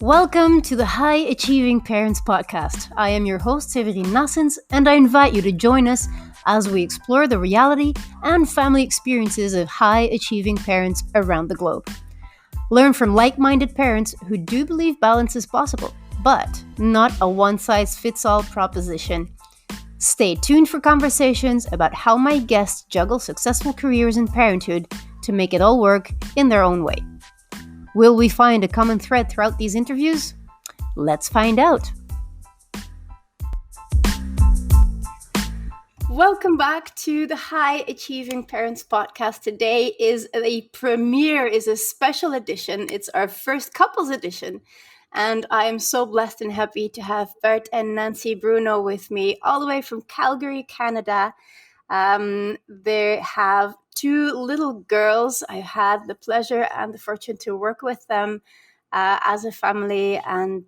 Welcome to the High Achieving Parents Podcast. I am your host, Severine Nassens, and I invite you to join us as we explore the reality and family experiences of high achieving parents around the globe. Learn from like-minded parents who do believe balance is possible, but not a one-size-fits-all proposition. Stay tuned for conversations about how my guests juggle successful careers in parenthood to make it all work in their own way. Will we find a common thread throughout these interviews? Let's find out. Welcome back to the High Achieving Parents Podcast. Today is a premiere, is a special edition. It's our first couples edition. And I am so blessed and happy to have Bert and Nancy Bruneau with me all the way from Calgary, Canada. They have two little girls. I had the pleasure and the fortune to work with them as a family, and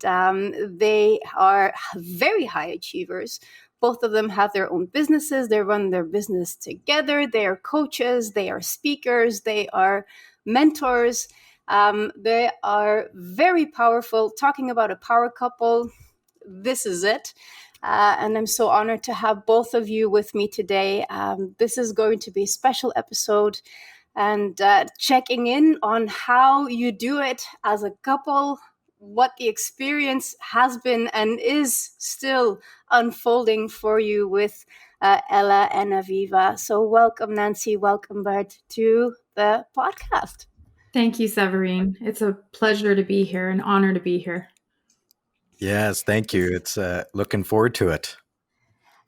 they are very high achievers. Both of them have their own businesses. They run their business together. They are coaches. They are speakers. They are mentors. They are very powerful. Talking about a power couple, this is it. And I'm so honored to have both of you with me today. This is going to be a special episode and checking in on how you do it as a couple, what the experience has been and is still unfolding for you with Ella and Aviva. So welcome, Nancy. Welcome, Bert, to the podcast. Thank you, Severine. It's a pleasure to be here, an honor to be here. Yes, thank you. It's looking forward to it.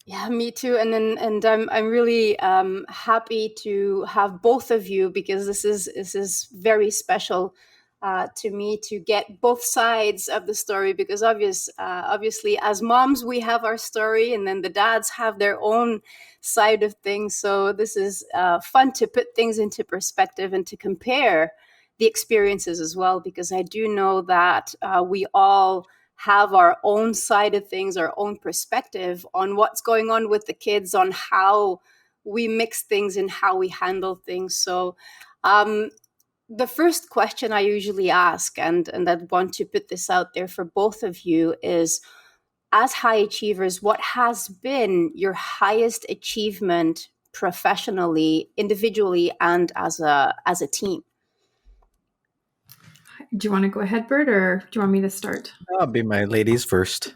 Yeah, me too. And I'm really happy to have both of you, because this is very special to me to get both sides of the story, because obviously as moms we have our story, and then the dads have their own side of things. So this is fun to put things into perspective and to compare the experiences as well, because I do know that we all have our own side of things, our own perspective on what's going on with the kids, on how we mix things and how we handle things. So the first question I usually ask, and I want to put this out there for both of you, is, as high achievers, what has been your highest achievement professionally, individually, and as a team? Do you want to go ahead, Bert, or do you want me to start? I'll be my ladies first.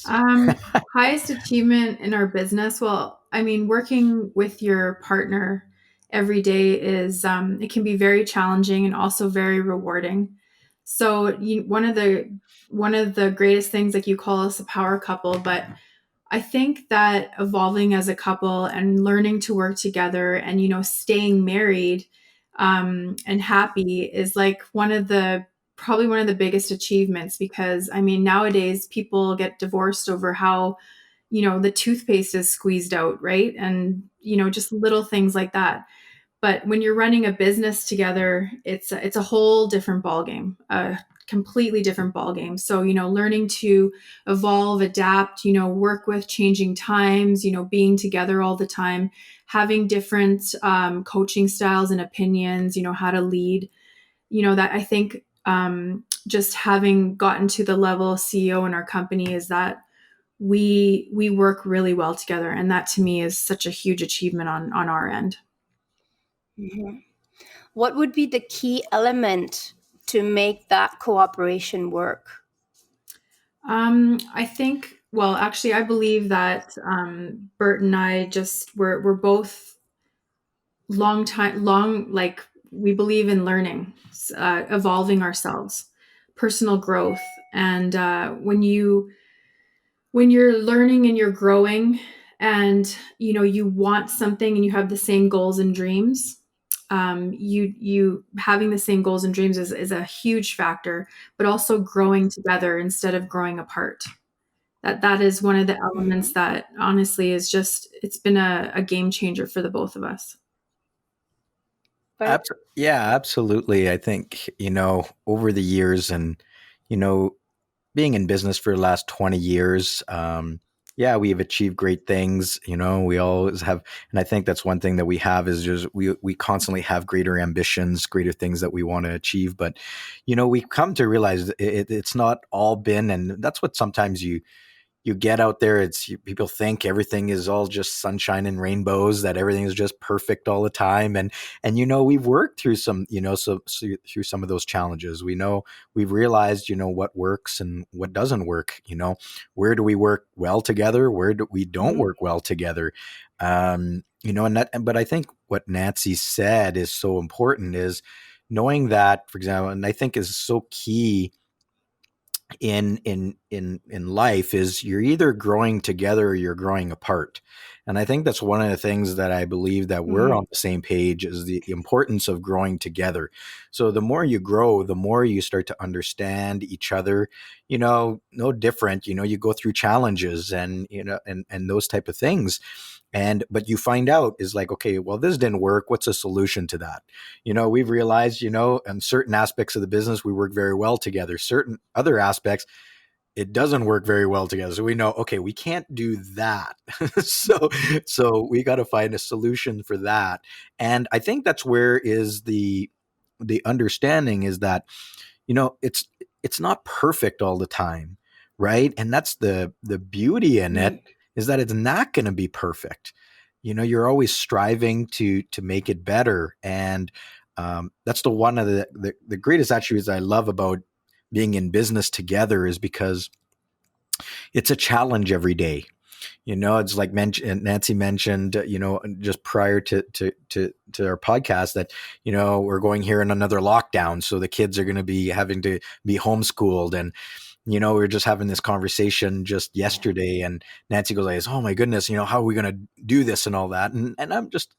Highest achievement in our business. Well, I mean, working with your partner every day is, it can be very challenging and also very rewarding. So one of the greatest things, like you call us a power couple, but I think that evolving as a couple and learning to work together and, staying married and happy is like probably one of the biggest achievements, because I mean, nowadays people get divorced over how, the toothpaste is squeezed out, right? And, just little things like that. But when you're running a business together, it's a whole different ballgame, a completely different ballgame. So, learning to evolve, adapt, work with changing times, being together all the time, having different coaching styles and opinions, how to lead, that I think just having gotten to the level of CEO in our company is that we work really well together. And that to me is such a huge achievement on our end. Mm-hmm. What would be the key element to make that cooperation work? I think, well, actually, I believe that Bert and I we're both like we believe in learning, evolving ourselves, personal growth. And when you're learning and you're growing and, you want something and you have the same goals and dreams, you having the same goals and dreams is a huge factor, but also growing together instead of growing apart. That is one of the elements that honestly is it's been a game changer for the both of us. Yeah, absolutely. I think, over the years and, being in business for the last 20 years, yeah, we've achieved great things. We always have, and I think that's one thing that we have is just we constantly have greater ambitions, greater things that we want to achieve. But we come to realize it's not all been, and that's what sometimes you get out there, people think everything is all just sunshine and rainbows, that everything is just perfect all the time. And we've worked through some, so through some of those challenges. We've realized, what works and what doesn't work. Where do we work well together? Where do we don't work well together? But I think what Nancy said is so important, is knowing that, for example, and I think is so key in life, is you're either growing together or you're growing apart. And I think that's one of the things that I believe that we're on the same page, is the importance of growing together. So the more you grow, the more you start to understand each other, no different, you go through challenges and, and those type of things. But you find out is like, okay, well, this didn't work. What's a solution to that? We've realized, in certain aspects of the business, we work very well together. Certain other aspects, it doesn't work very well together. So we know, okay, we can't do that. so we got to find a solution for that. And I think that's where is the understanding is that, it's not perfect all the time. Right. And that's the beauty in it, is that it's not going to be perfect. You're always striving to make it better. And that's one of the greatest attributes I love about being in business together, is because it's a challenge every day. It's like Nancy mentioned, just prior to our podcast, that, we're going here in another lockdown. So the kids are going to be having to be homeschooled. And, we were just having this conversation just yesterday, and Nancy goes like, oh my goodness, how are we going to do this and all that? And I'm just,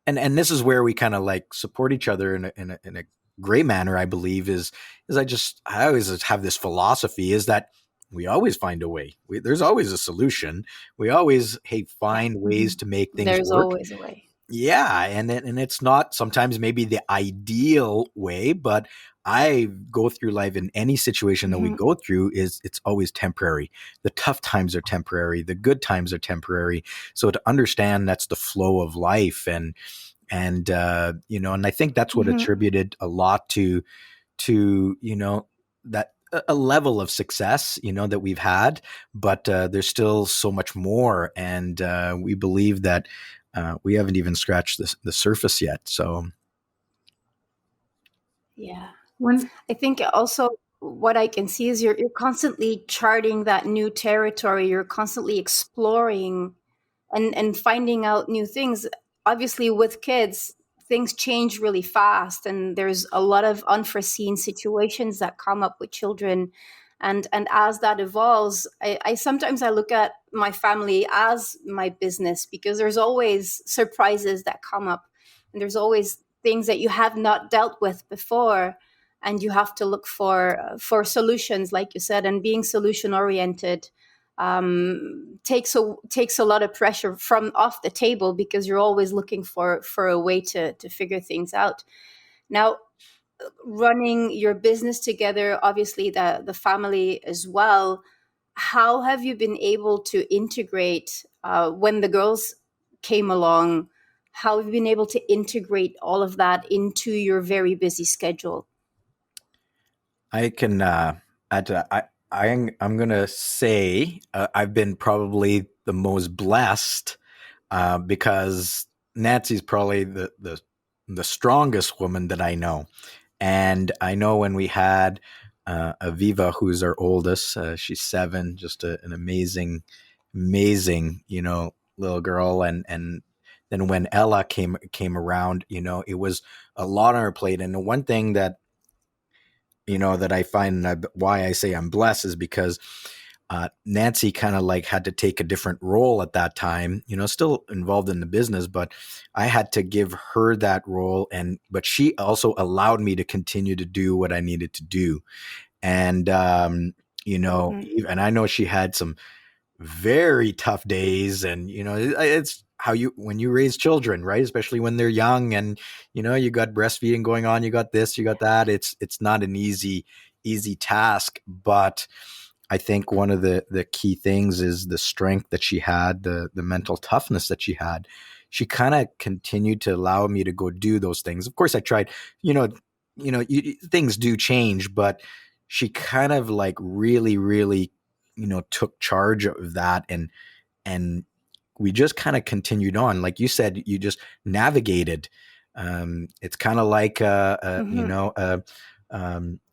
and this is where we kind of like support each other in a great manner, I believe, is I always have this philosophy, is that we always find a way. There's always a solution. We always find ways to make things There's work. always a way. Yeah, and it's not sometimes maybe the ideal way, but I go through life in any situation that we go through it's always temporary. The tough times are temporary. The good times are temporary. So to understand that's the flow of life, and and I think that's what attributed a lot to that a level of success, that we've had, but there's still so much more. And we believe that we haven't even scratched the surface yet. So, yeah. I think also what I can see is you're constantly charting that new territory. You're constantly exploring and finding out new things. Obviously, with kids, things change really fast, and there's a lot of unforeseen situations that come up with children. And as that evolves, I sometimes I look at my family as my business, because there's always surprises that come up, and there's always things that you have not dealt with before, and you have to look for solutions, like you said. And being solution oriented takes a lot of pressure from off the table, because you're always looking for a way to figure things out. Now, running your business together, obviously the family as well, how have you been able to integrate when the girls came along? How have you been able to integrate all of that into your very busy schedule? I can add to that. I'm gonna say I've been probably the most blessed, because Nancy's probably the strongest woman that I know. And I know when we had Aviva, who's our oldest, she's 7, just an amazing, little girl. And then when Ella came around, it was a lot on her plate. And the one thing that that I find, why I say I'm blessed, is because Nancy kind of like had to take a different role at that time, still involved in the business, but I had to give her that role. But she also allowed me to continue to do what I needed to do. And, and I know she had some very tough days, and, it's how when you raise children, right? Especially when they're young, and, you got breastfeeding going on, you got this, you got that. It's not an easy task, but I think one of the key things is the strength that she had, the mental toughness that she had. She kind of continued to allow me to go do those things. Of course, I tried, things do change, but she kind of like really, really, took charge of that, and we just kind of continued on. Like you said, you just navigated. It's kind of like a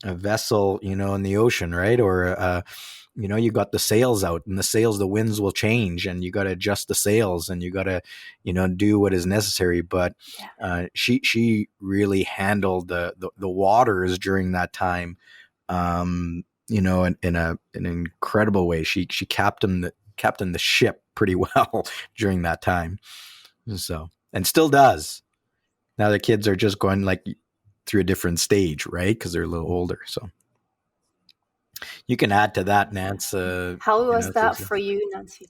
vessel, in the ocean, right? Or you got the sails out, and the winds will change, and you got to adjust the sails, and you got to, do what is necessary. But she really handled the waters during that time, in an incredible way. She captained the ship pretty well during that time. So, and still does. Now the kids are just going like through a different stage, right? Because they're a little older. So you can add to that, Nancy. How was that for you, Nancy?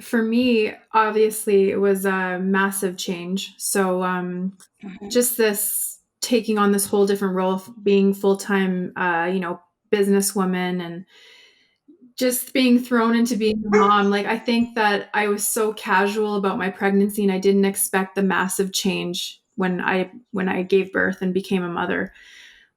For me, obviously, it was a massive change. So just this taking on this whole different role of being full-time, businesswoman, and just being thrown into being a mom. Like, I think that I was so casual about my pregnancy, and I didn't expect the massive change when I gave birth and became a mother.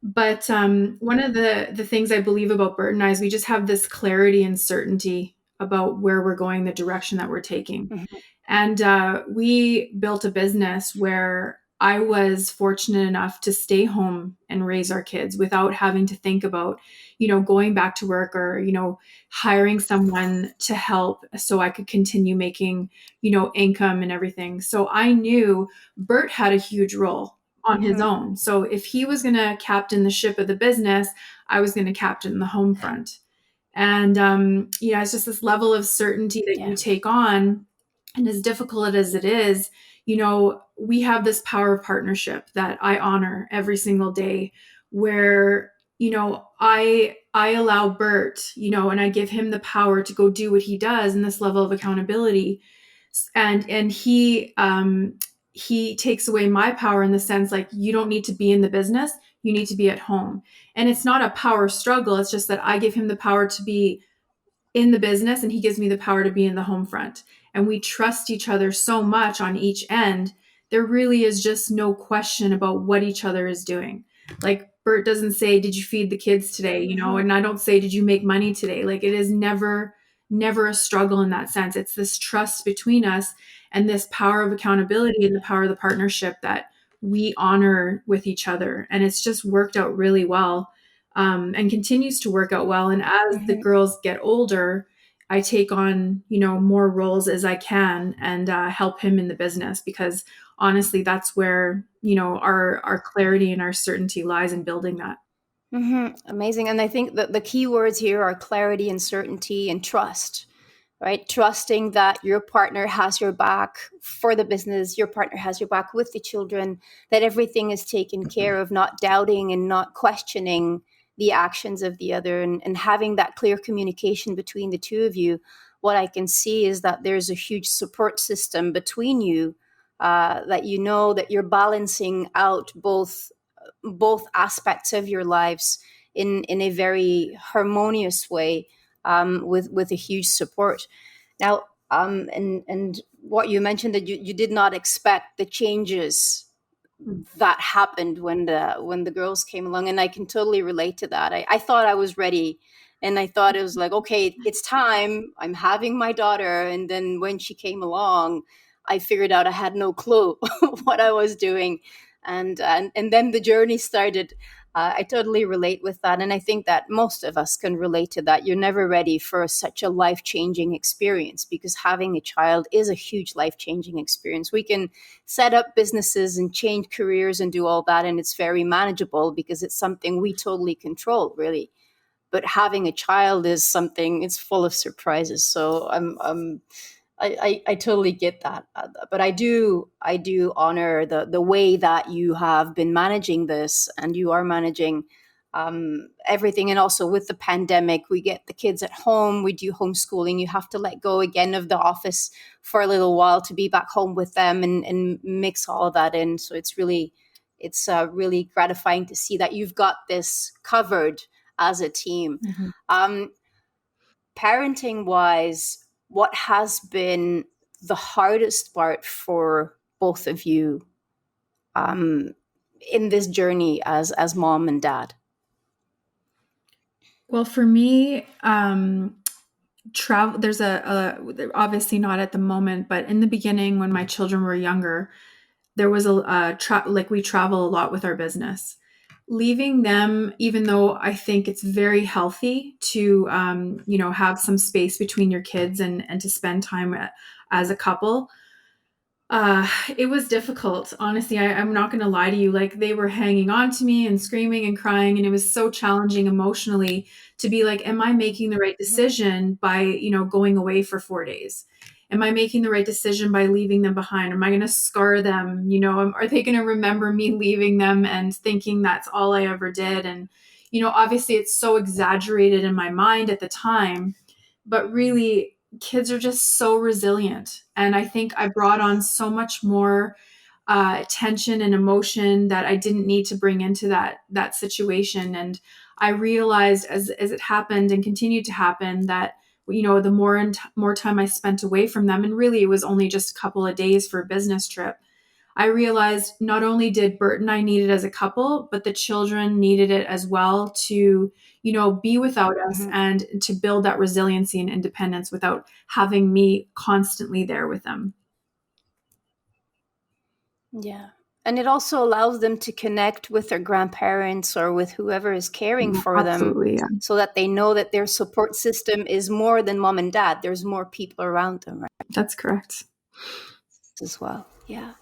But one of the things I believe about Bert and I is we just have this clarity and certainty about where we're going, the direction that we're taking. And we built a business where I was fortunate enough to stay home and raise our kids without having to think about, going back to work or, hiring someone to help so I could continue making, income and everything. So I knew Bert had a huge role on his own. So if he was going to captain the ship of the business, I was going to captain the home front. And, it's just this level of certainty that you take on. And as difficult as it is, we have this power of partnership that I honor every single day where, I allow Bert, and I give him the power to go do what he does in this level of accountability. And he takes away my power in the sense like, you don't need to be in the business, you need to be at home. And it's not a power struggle. It's just that I give him the power to be in the business and he gives me the power to be in the home front. And we trust each other so much on each end. There really is just no question about what each other is doing. Like Bert doesn't say, did you feed the kids today? And I don't say, did you make money today? Like it is never a struggle in that sense. It's this trust between us and this power of accountability and the power of the partnership that we honor with each other. And it's just worked out really well, and continues to work out well. And as the girls get older, I take on, more roles as I can and help him in the business, because honestly, that's where, our clarity and our certainty lies in building that. Amazing. And I think that the key words here are clarity and certainty and trust, right? Trusting that your partner has your back for the business, your partner has your back with the children, that everything is taken care of, not doubting and not questioning the actions of the other, and having that clear communication between the two of you. What I can see is that there's a huge support system between you, that that you're balancing out both aspects of your lives in a very harmonious way, with a huge support. Now, and what you mentioned, that you did not expect the changes that happened when the girls came along, and I can totally relate to that. I thought I was ready, and I thought it was like, okay, it's time, I'm having my daughter. And then when she came along, I figured out I had no clue what I was doing, and then the journey started. I totally relate with that, and I think that most of us can relate to that. You're never ready for such a life-changing experience, because having a child is a huge life-changing experience. We can set up businesses and change careers and do all that, and it's very manageable because it's something we totally control, really. But having a child is something, it's full of surprises. So I totally get that. But I do honor the way that you have been managing this, and you are managing everything. And also with the pandemic, we get the kids at home, we do homeschooling. You have to let go again of the office for a little while to be back home with them, and mix all of that in. So it's really gratifying to see that you've got this covered, as a team. Parenting wise, what has been the hardest part for both of you in this journey as mom and dad? Well, for me, travel, there's obviously not at the moment, but in the beginning when my children were younger, there was we travel a lot with our business. Leaving them, even though I think it's very healthy to, have some space between your kids and to spend time as a couple, it was difficult. Honestly, I'm not going to lie to you. Like, they were hanging on to me and screaming and crying, and it was so challenging emotionally to be like, am I making the right decision by, going away for 4 days? Am I making the right decision by leaving them behind? Am I going to scar them? Are they going to remember me leaving them and thinking that's all I ever did? And, obviously it's so exaggerated in my mind at the time, but really kids are just so resilient. And I think I brought on so much more tension and emotion that I didn't need to bring into that situation. And I realized as it happened and continued to happen that, the more time I spent away from them, and really it was only just a couple of days for a business trip, I realized not only did Bert and I need it as a couple, but the children needed it as well to, be without us and to build that resiliency and independence without having me constantly there with them. Yeah. And it also allows them to connect with their grandparents or with whoever is caring for them, so that they know that their support system is more than mom and dad. There's more people around them, right? That's correct. As well. Yeah.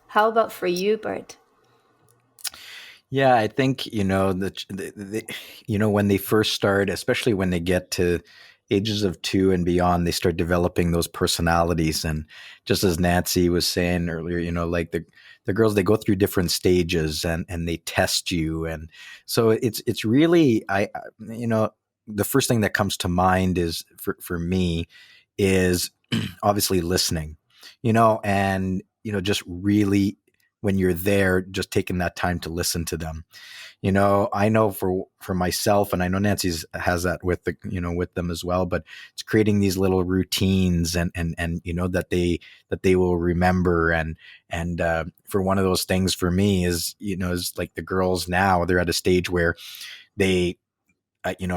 How about for you, Bert? Yeah, I think, when they first start, especially when they get to ages of 2 and beyond, they start developing those personalities. And just as Nancy was saying earlier, like the girls, they go through different stages and they test you. And so it's really, the first thing that comes to mind is for me is obviously listening, and, just really, when you're there, just taking that time to listen to them. I know for myself, and I know Nancy's has that with with them as well, but it's creating these little routines and that they will remember. And for one of those things for me is like the girls now, they're at a stage where I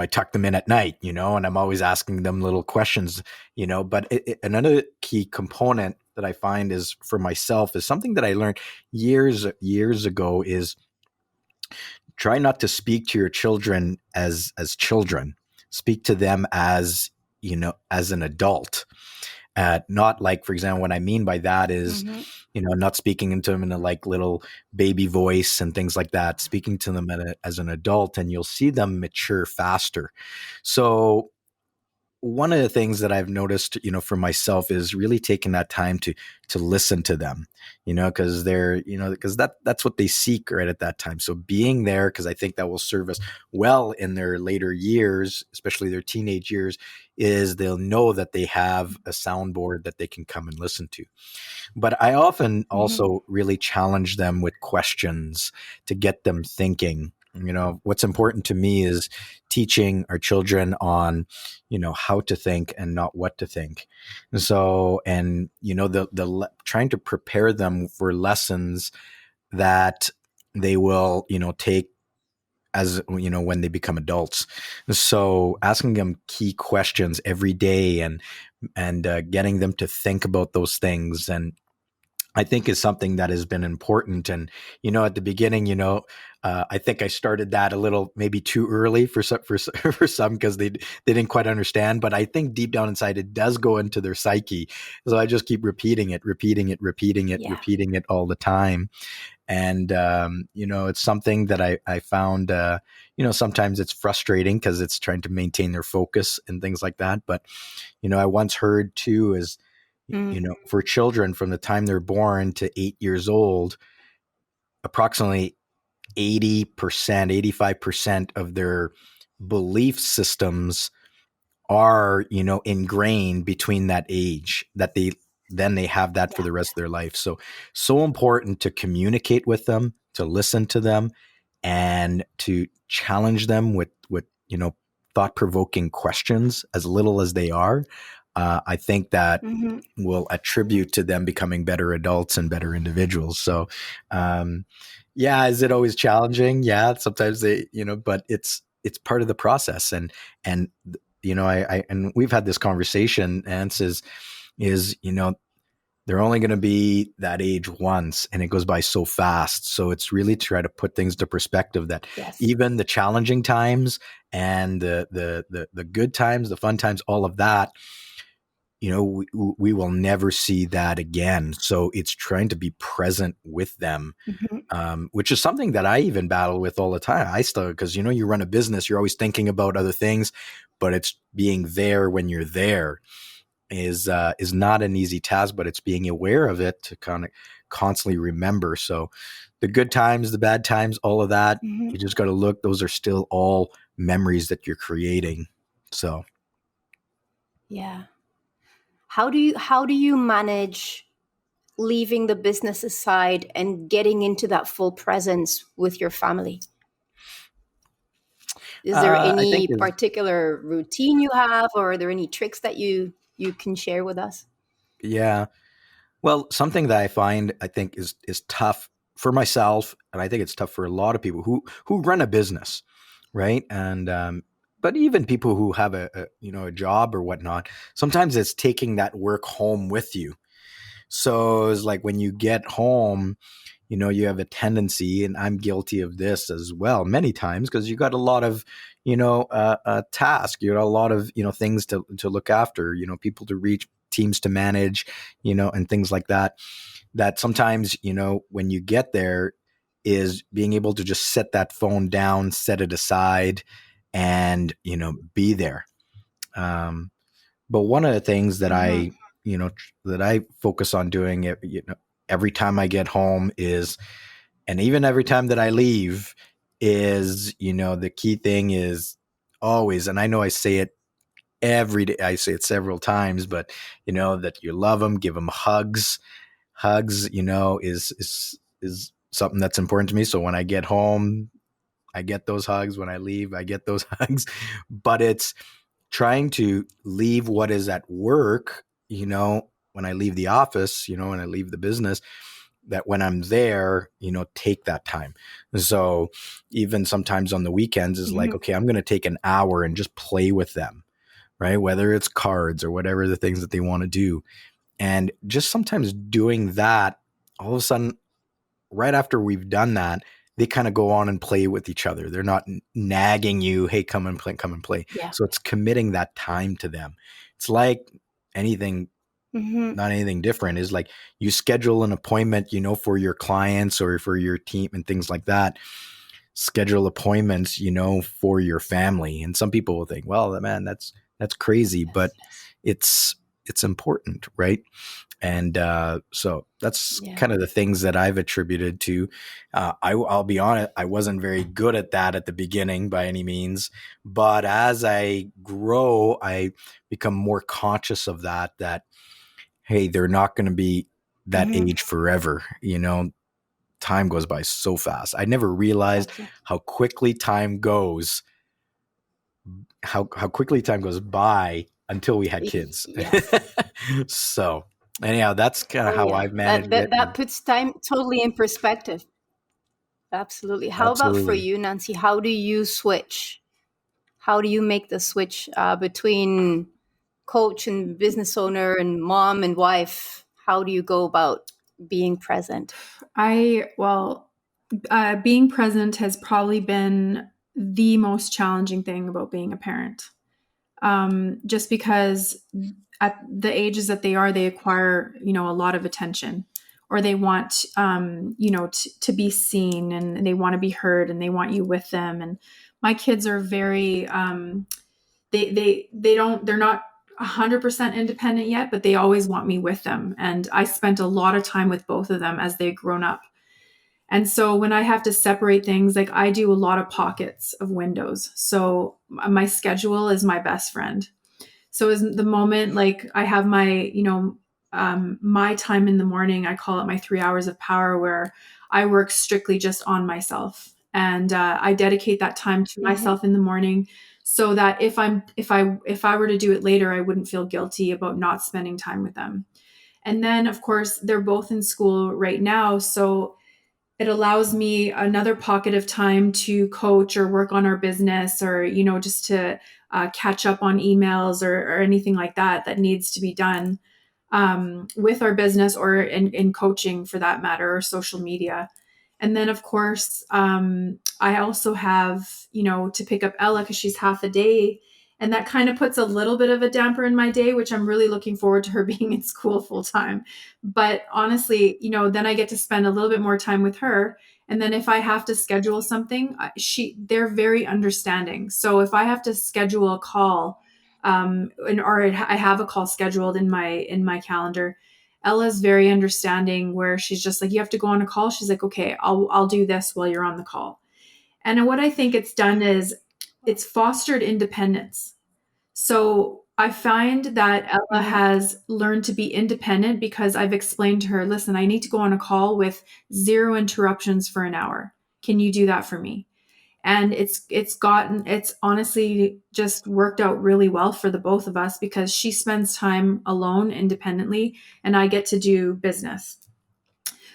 tuck them in at night, and I'm always asking them little questions, but another key component that I find is for myself is something that I learned years ago is try not to speak to your children as children. Speak to them as, as an adult. Not like, for example, what I mean by that is, not speaking into them in a like little baby voice and things like that, speaking to them as an adult, and you'll see them mature faster. So one of the things that I've noticed, for myself is really taking that time to listen to them, because because that's what they seek right at that time. So being there, because I think that will serve us well in their later years, especially their teenage years, is they'll know that they have a soundboard that they can come and listen to. But I often also really challenge them with questions to get them thinking. What's important to me is teaching our children on, how to think and not what to think. And so, the trying to prepare them for lessons that they will, take as, when they become adults. So asking them key questions every day and getting them to think about those things, and I think is something that has been important. And, at the beginning, I think I started that a little, maybe too early for some, for some, because they didn't quite understand, but I think deep down inside, it does go into their psyche. So I just keep repeating it all the time. And, it's something that I found, sometimes it's frustrating because it's trying to maintain their focus and things like that. But, I once heard too is, for children from the time they're born to 8 years old, approximately 80%, 85% of their belief systems are, ingrained between that age that they have that for the rest of their life. So important to communicate with them, to listen to them, and to challenge them with thought-provoking questions, as little as they are, I think that will attribute to them becoming better adults and better individuals. So, is it always challenging? Yeah, sometimes but it's part of the process. And we've had this conversation, and is they're only going to be that age once, and it goes by so fast. So it's really try to put things to perspective that even the challenging times and the good times, the fun times, all of that, we will never see that again. So it's trying to be present with them, which is something that I even battle with all the time. I still, because, you run a business, you're always thinking about other things, but it's being there when you're there is not an easy task, but it's being aware of it to kind of constantly remember. So the good times, the bad times, all of that, you just got to look, those are still all memories that you're creating. So. Yeah. How do you manage leaving the business aside and getting into that full presence with your family? Is there any particular routine you have, or are there any tricks that you can share with us? Yeah. Well, something that I think is tough for myself, and I think it's tough for a lot of people who run a business, right? And but even people who have a job or whatnot, sometimes it's taking that work home with you. So it's like when you get home, you have a tendency, and I'm guilty of this as well many times, because you got a lot of, task, you got a lot of, things to look after, people to reach, teams to manage, and things like that, that sometimes, when you get there, is being able to just set that phone down, set it aside, and, be there. But one of the things that that I focus on doing it, every time I get home is, and even every time that I leave is, the key thing is always, and I know I say it every day, I say it several times, but that you love them, give them hugs. Hugs, is something that's important to me. So when I get home, I get those hugs. When I leave, I get those hugs. But it's trying to leave what is at work, when I leave the office, when I leave the business, that when I'm there, take that time. So even sometimes on the weekends is like, okay, I'm going to take an hour and just play with them, right? Whether it's cards or whatever the things that they want to do. And just sometimes doing that, all of a sudden, right after we've done that, they kind of go on and play with each other. They're not nagging you, hey, come and play, come and play. Yeah. So it's committing that time to them. It's like anything, not anything different, is like you schedule an appointment, for your clients or for your team and things like that. Schedule appointments, for your family. And some people will think, well, man, that's crazy, but it's important, right? And so that's kind of the things that I've attributed to. I'll be honest, I wasn't very good at that at the beginning by any means. But as I grow, I become more conscious of that, hey, they're not going to be that age forever. Time goes by so fast. I never realized how quickly time goes, how quickly time goes by until we had kids. Yes. So anyhow, that's kind of how I've managed it. That puts time totally in perspective. Absolutely. How about for you, Nancy? How do you switch? How do you make the switch between coach and business owner and mom and wife? How do you go about being present? Being present has probably been the most challenging thing about being a parent. Just because at the ages that they are, they acquire, a lot of attention, or they want, to be seen, and they want to be heard, and they want you with them. And my kids are very, they're not 100% independent yet, but they always want me with them. And I spent a lot of time with both of them as they've grown up. And so when I have to separate things, like I do a lot of pockets of windows. So my schedule is my best friend. So as the moment, like I have my, my time in the morning, I call it my 3 hours of power, where I work strictly just on myself. And I dedicate that time to myself in the morning so that if I were to do it later, I wouldn't feel guilty about not spending time with them. And then, of course, they're both in school right now, so it allows me another pocket of time to coach or work on our business, or just to catch up on emails or anything like that that needs to be done with our business, or in coaching for that matter, or social media. And then, of course, I also have, to pick up Ella because she's half a day. And that kind of puts a little bit of a damper in my day, which I'm really looking forward to her being in school full time. But honestly, then I get to spend a little bit more time with her. And then if I have to schedule something, they're very understanding. So if I have to schedule a call, or I have a call scheduled in my calendar, Ella's very understanding, where she's just like, you have to go on a call. She's like, okay, I'll do this while you're on the call. And what I think it's done is it's fostered independence. So I find that Ella has learned to be independent because I've explained to her, listen, I need to go on a call with 0 interruptions for an hour. Can you do that for me? And it's honestly just worked out really well for the both of us, because she spends time alone independently and I get to do business.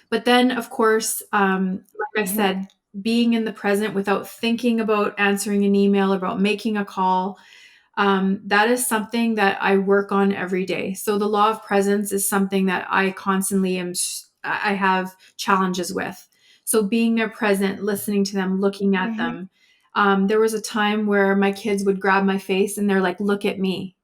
But then, of course, like I said, being in the present without thinking about answering an email, about making a call, that is something that I work on every day. So the law of presence is something that I constantly I have challenges with. So being there present, listening to them, looking at them. There was a time where my kids would grab my face and they're like, look at me.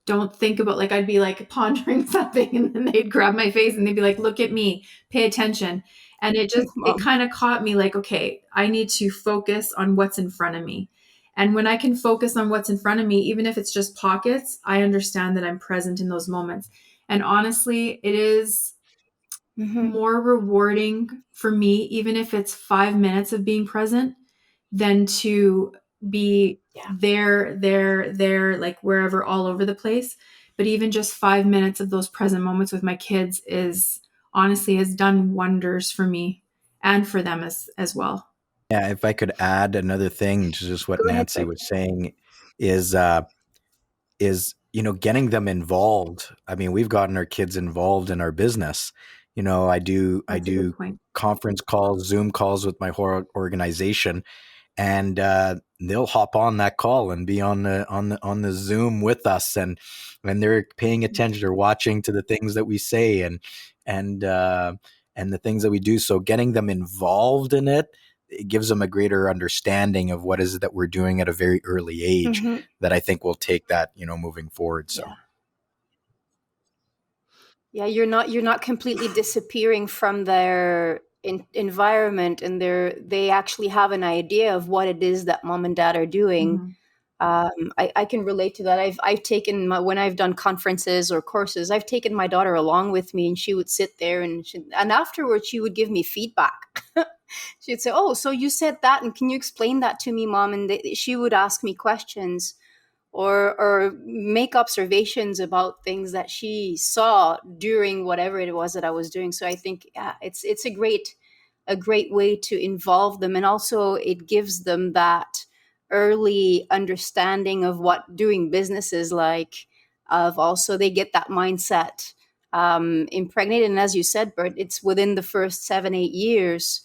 Don't think about, like, I'd be like pondering something and then they'd grab my face and they'd be like, look at me, pay attention. And it kind of caught me like, okay, I need to focus on what's in front of me. And when I can focus on what's in front of me, even if it's just pockets, I understand that I'm present in those moments. And honestly, it is more rewarding for me, even if it's 5 minutes of being present, than to be there, like wherever, all over the place. But even just 5 minutes of those present moments with my kids has done wonders for me and for them as well. Yeah, if I could add another thing to just what Nancy was saying is getting them involved. I mean, we've gotten our kids involved in our business. I do conference calls, Zoom calls with my whole organization, and they'll hop on that call and be on the Zoom with us, and they're paying attention, they're watching to the things that we say and the things that we do. So getting them involved in it gives them a greater understanding of what is it that we're doing at a very early age, that I think will take that, moving forward. So. Yeah, you're not completely disappearing from their environment, and they actually have an idea of what it is that mom and dad are doing. I can relate to that. I've taken when I've done conferences or courses, I've taken my daughter along with me, and she would sit there and afterwards she would give me feedback. She'd say, "Oh, so you said that, and can you explain that to me, mom?" And she would ask me questions, or make observations about things that she saw during whatever it was that I was doing. So I think it's a great way to involve them, and also it gives them that early understanding of what doing business is like. Of also they get that mindset impregnated, and as you said, Bert, it's within the first 7-8 years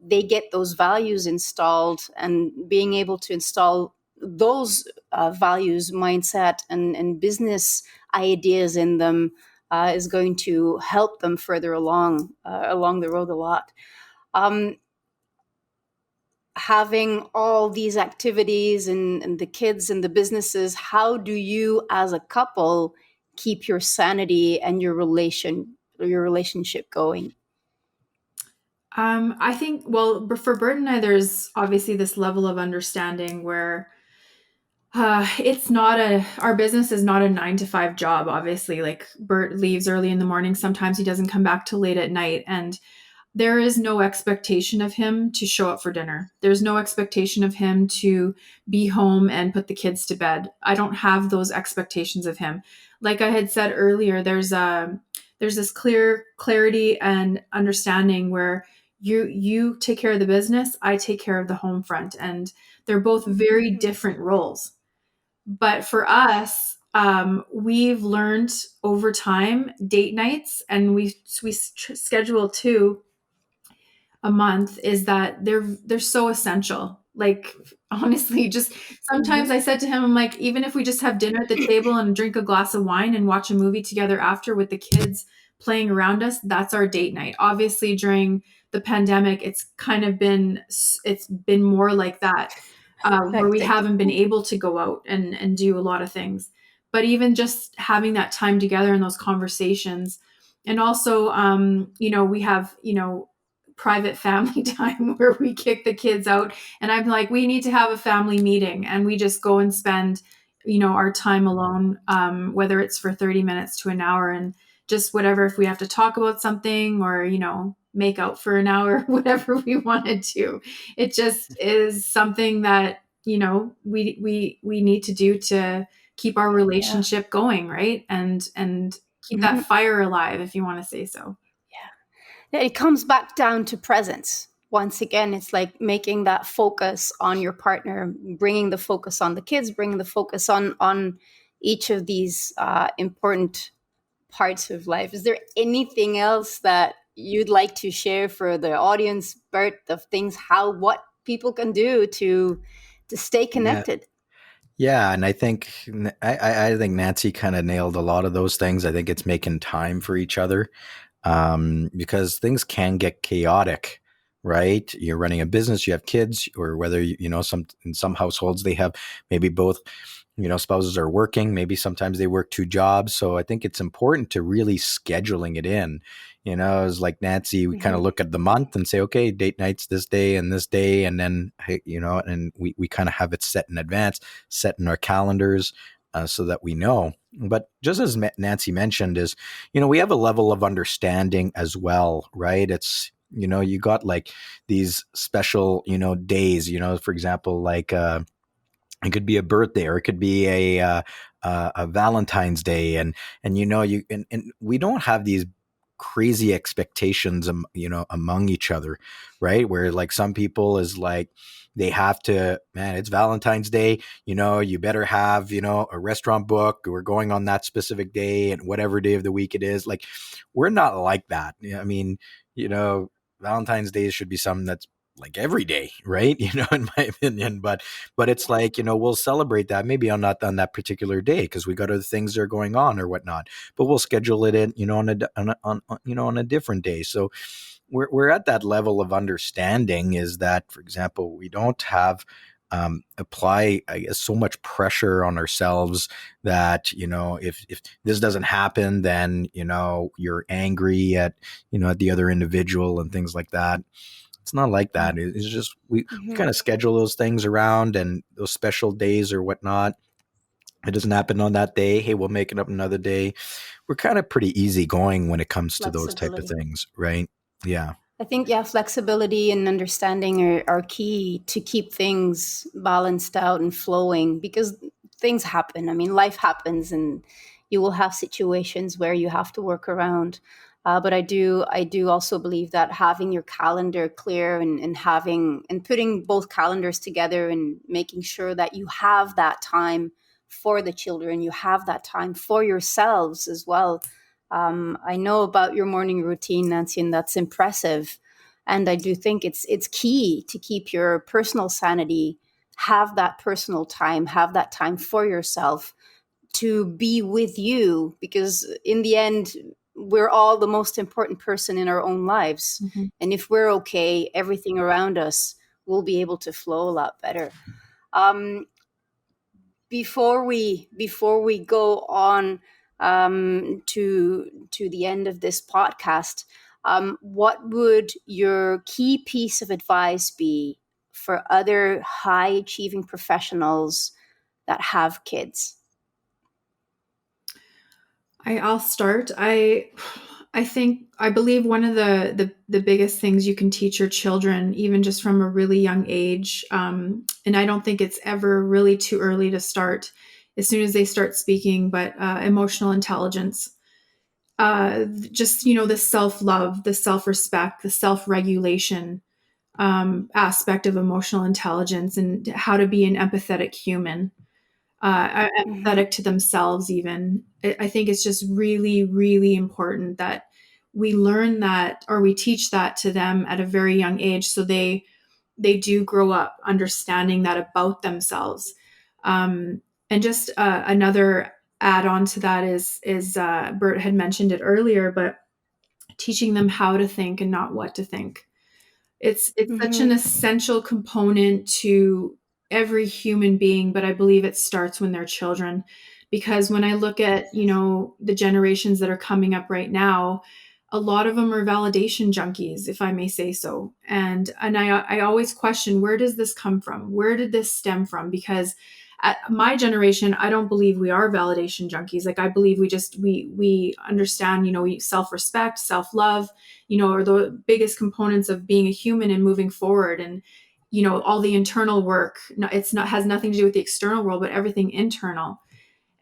they get those values installed, and being able to install those values, mindset, and business ideas in them is going to help them further along the road a lot. Having all these activities and the kids and the businesses, how do you as a couple keep your sanity and your relationship going? I think, well, for Bert and I, there's obviously this level of understanding where our business is not a 9 to 5 job. Obviously, like, Bert leaves early in the morning. Sometimes he doesn't come back till late at night. And there is no expectation of him to show up for dinner. There's no expectation of him to be home and put the kids to bed. I don't have those expectations of him. Like I had said earlier, there's this clarity and understanding where you take care of the business, I take care of the home front, and they're both very different roles. But for us, we've learned over time date nights, and we schedule 2 a month, is that they're so essential. Like, honestly, just sometimes I said to him, I'm like, even if we just have dinner at the table and drink a glass of wine and watch a movie together after with the kids playing around us, that's our date night. Obviously, during the pandemic, it's been more like that, where we haven't been able to go out and do a lot of things. But even just having that time together and those conversations, and also, we have, private family time where we kick the kids out, and I'm like, we need to have a family meeting, and we just go and spend, our time alone, whether it's for 30 minutes to an hour, and just whatever, if we have to talk about something, or make out for an hour, whatever we wanted to. It just is something that we need to do to keep our relationship going, right? And keep that fire alive, if you want to say so. Yeah, it comes back down to presence. Once again, it's like making that focus on your partner, bringing the focus on the kids, bringing the focus on each of these important parts of life. Is there anything else that you'd like to share for the audience, Bert, of things, what people can do to stay connected? Yeah, and I think Nancy kind of nailed a lot of those things. I think it's making time for each other, because things can get chaotic, right? You're running a business, you have kids, or whether in some households they have maybe both, spouses are working. Maybe sometimes they work 2 jobs. So I think it's important to really scheduling it in. It's like Nancy, we kind of look at the month and say, okay, date nights this day, and then, and we kind of have it set in advance, set in our calendars, so that we know. But just as Nancy mentioned is, we have a level of understanding as well, right? It's, you got like these special, days, for example, like, it could be a birthday, or it could be a Valentine's Day, and we don't have these crazy expectations, among each other, right? Where like some people is like, they have to, man, it's Valentine's Day, you better have, a restaurant book. We're going on that specific day, and whatever day of the week it is. Like, we're not like that. I mean, Valentine's Day should be something that's like every day, right? In my opinion, but it's like, we'll celebrate that maybe on not on that particular day, because we got other things that are going on or whatnot, but we'll schedule it in, on a different day. So we're at that level of understanding, is that, for example, we don't have, apply, I guess, so much pressure on ourselves that, if this doesn't happen, then, you're angry at, at the other individual and things like that. It's not like that. It's just, we kind of schedule those things around, and those special days or whatnot. It doesn't happen on that day. Hey, we'll make it up another day. We're kind of pretty easygoing when it comes to those type of things, right? Yeah. I think, flexibility and understanding are key to keep things balanced out and flowing, because things happen. I mean, life happens, and you will have situations where you have to work around. But I do also believe that having your calendar clear, and putting both calendars together, and making sure that you have that time for the children, you have that time for yourselves as well. I know about your morning routine, Nancy, and that's impressive. And I do think it's key to keep your personal sanity, have that personal time, have that time for yourself, to be with you, because in the end, we're all the most important person in our own lives. And if we're okay, everything around us will be able to flow a lot better. Before we go on to the end of this podcast, what would your key piece of advice be for other high achieving professionals that have kids? I'll start. I believe one of the biggest things you can teach your children, even just from a really young age, and I don't think it's ever really too early to start, as soon as they start speaking, but emotional intelligence. Just, the self-love, the self-respect, the self-regulation aspect of emotional intelligence, and how to be an empathetic human. empathetic to themselves even. I think it's just really, really important that we learn that, or we teach that to them at a very young age, so they do grow up understanding that about themselves. And just another add on to that is Bert had mentioned it earlier, but teaching them how to think and not what to think. It's such an essential component to every human being, but I believe it starts when they're children. Because when I look at, the generations that are coming up right now, a lot of them are validation junkies, if I may say so. And I always question, where does this come from? Where did this stem from? Because at my generation, I don't believe we are validation junkies. Like, I believe we understand, self-respect, self-love, are the biggest components of being a human and moving forward. And, all the internal work, has nothing to do with the external world, but everything internal.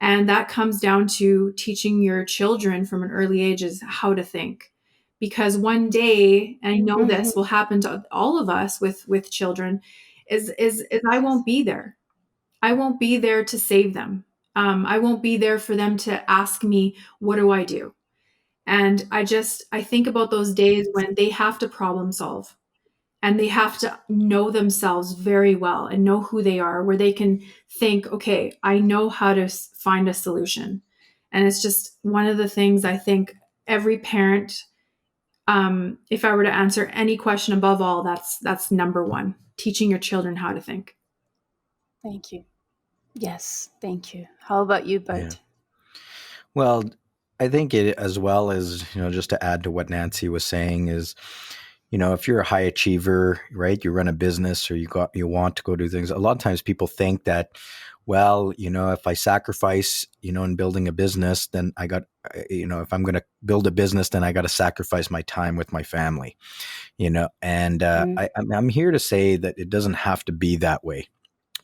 And that comes down to teaching your children from an early age is how to think. Because one day, and I know this will happen to all of us with children, is I won't be there. I won't be there to save them. I won't be there for them to ask me, what do I do? And I think about those days when they have to problem solve and they have to know themselves very well and know who they are, where they can think, okay, I know how to find a solution. And it's just one of the things I think every parent, if I were to answer any question above all, that's number one, teaching your children how to think. Thank you. Yes, thank you. How about you, Bert? Yeah. Well, I think it, as well as, just to add to what Nancy was saying, is, if you're a high achiever, right, you run a business or you want to go do things, a lot of times people think that, well, if I sacrifice, in building a business, then if I'm going to build a business, then I got to sacrifice my time with my family, and I'm here to say that it doesn't have to be that way.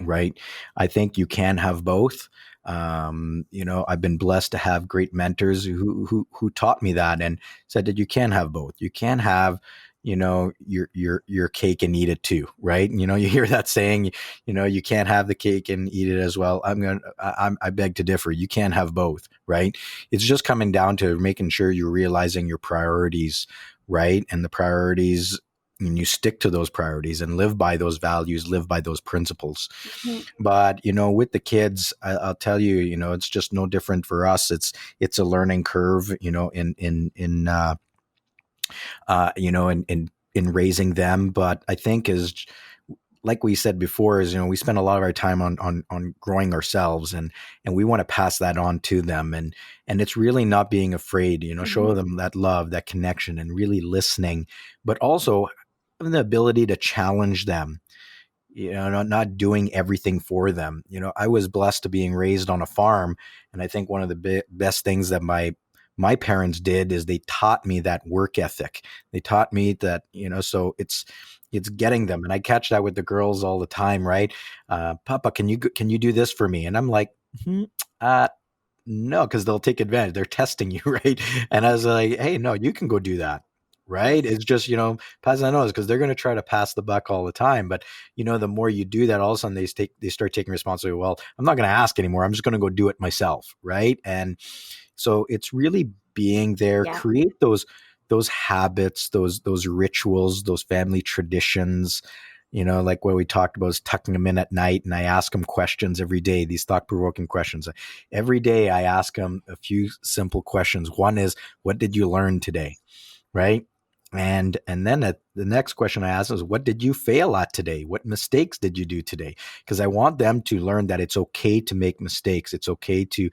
Right. I think you can have both. I've been blessed to have great mentors who taught me that and said that you can have both. You can have, your cake and eat it too. Right. You hear that saying, you can't have the cake and eat it as well. I beg to differ. You can't have both. Right. It's just coming down to making sure you're realizing your priorities. Right. And the priorities, and you stick to those priorities and live by those values, live by those principles. But, with the kids, I'll tell you, it's just no different for us. It's a learning curve, in raising them. But I think like we said before, we spend a lot of our time on growing ourselves and we want to pass that on to them. And it's really not being afraid, show them that love, that connection, and really listening, but also having the ability to challenge them, not doing everything for them. I was blessed to being raised on a farm. And I think one of the best things that my parents did is they taught me that work ethic. They taught me that, so it's getting them. And I catch that with the girls all the time, right? Papa, can you do this for me? And I'm like, no, because they'll take advantage. They're testing you, right? And I was like, hey, no, you can go do that. Right. It's just, pass that nose, because they're going to try to pass the buck all the time. But, the more you do that, all of a sudden they start taking responsibility. Well, I'm not going to ask anymore. I'm just going to go do it myself. Right. And so it's really being there, create those habits, those rituals, those family traditions, like what we talked about is tucking them in at night. And I ask them questions every day, these thought-provoking questions. Every day I ask them a few simple questions. One is, what did you learn today? Right. And then the next question I ask is, what did you fail at today? What mistakes did you do today? Because I want them to learn that it's okay to make mistakes. It's okay to,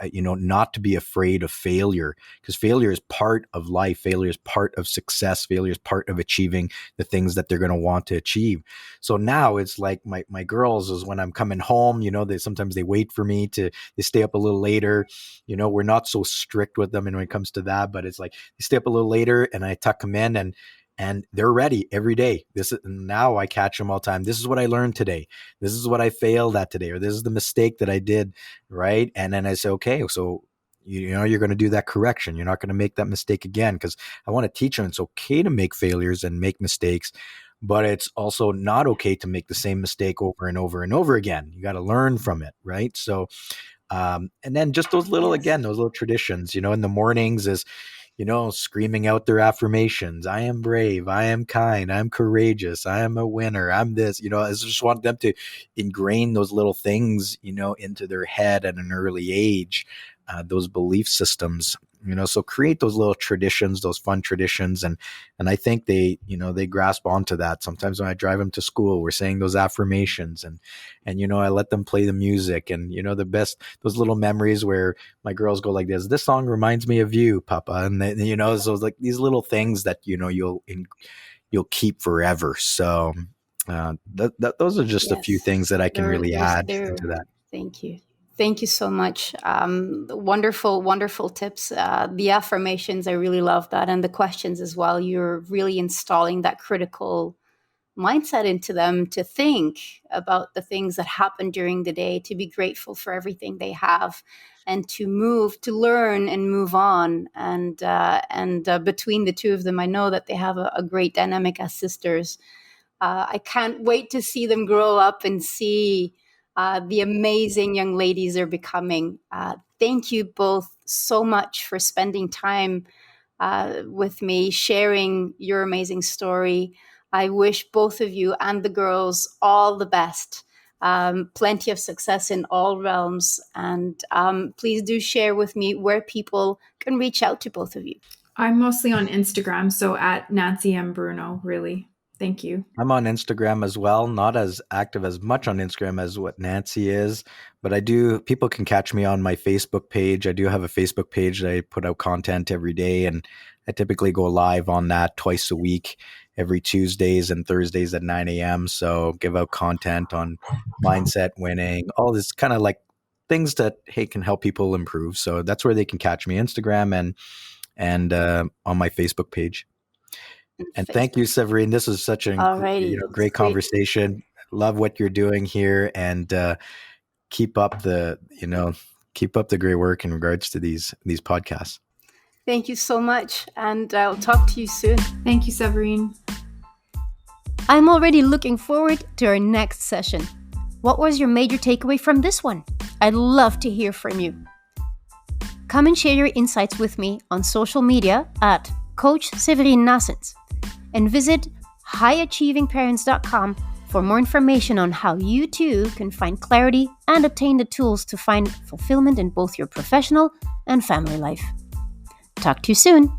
not to be afraid of failure, because failure is part of life. Failure is part of success. Failure is part of achieving the things that they're going to want to achieve. So now it's like my girls is when I'm coming home, sometimes they wait for me they stay up a little later. We're not so strict with them and when it comes to that, but it's like they stay up a little later and I tuck them in and they're ready every day. Now I catch them all the time. This is what I learned today. This is what I failed at today, or this is the mistake that I did. Right. And then I say, okay, so, you're going to do that correction. You're not going to make that mistake again, because I want to teach them it's okay to make failures and make mistakes, but it's also not okay to make the same mistake over and over and over again. You got to learn from it, right? So, and then just those little, again, those little traditions, in the mornings is, screaming out their affirmations. I am brave. I am kind. I'm courageous. I am a winner. I'm this, I just want them to ingrain those little things, into their head at an early age, those belief systems, so create those little traditions, those fun traditions. And I think they grasp onto that. Sometimes when I drive them to school, we're saying those affirmations and, I let them play the music and, the best, those little memories where my girls go like this song reminds me of you, Papa. And then, so it's like these little things that, you'll keep forever. So, those are just a few things that I can really add into that. Thank you. Thank you so much. Wonderful, wonderful tips. The affirmations, I really love that. And the questions as well. You're really installing that critical mindset into them to think about the things that happen during the day, to be grateful for everything they have, and to learn and move on. And between the two of them, I know that they have a great dynamic as sisters. I can't wait to see them grow up and see the amazing young ladies they're becoming. Thank you both so much for spending time with me, sharing your amazing story. I wish both of you and the girls all the best. Plenty of success in all realms. And please do share with me where people can reach out to both of you. I'm mostly on Instagram, so at Nancy and Bruneau, really. Thank you. I'm on Instagram as well, not as active as much on Instagram as what Nancy is, but people can catch me on my Facebook page. I do have a Facebook page that I put out content every day, and I typically go live on that twice a week, every Tuesdays and Thursdays at 9 a.m. So give out content on mindset, winning, all this kind of like things that, hey, can help people improve. So that's where they can catch me, Instagram and on my Facebook page. And thank you, Severine. This is such a great conversation. Love what you're doing here, and keep up the great work in regards to these podcasts. Thank you so much, and I'll talk to you soon. Thank you, Severine. I'm already looking forward to our next session. What was your major takeaway from this one? I'd love to hear from you. Come and share your insights with me on social media at Coach Severine Nassens, and visit highachievingparents.com for more information on how you too can find clarity and obtain the tools to find fulfillment in both your professional and family life. Talk to you soon.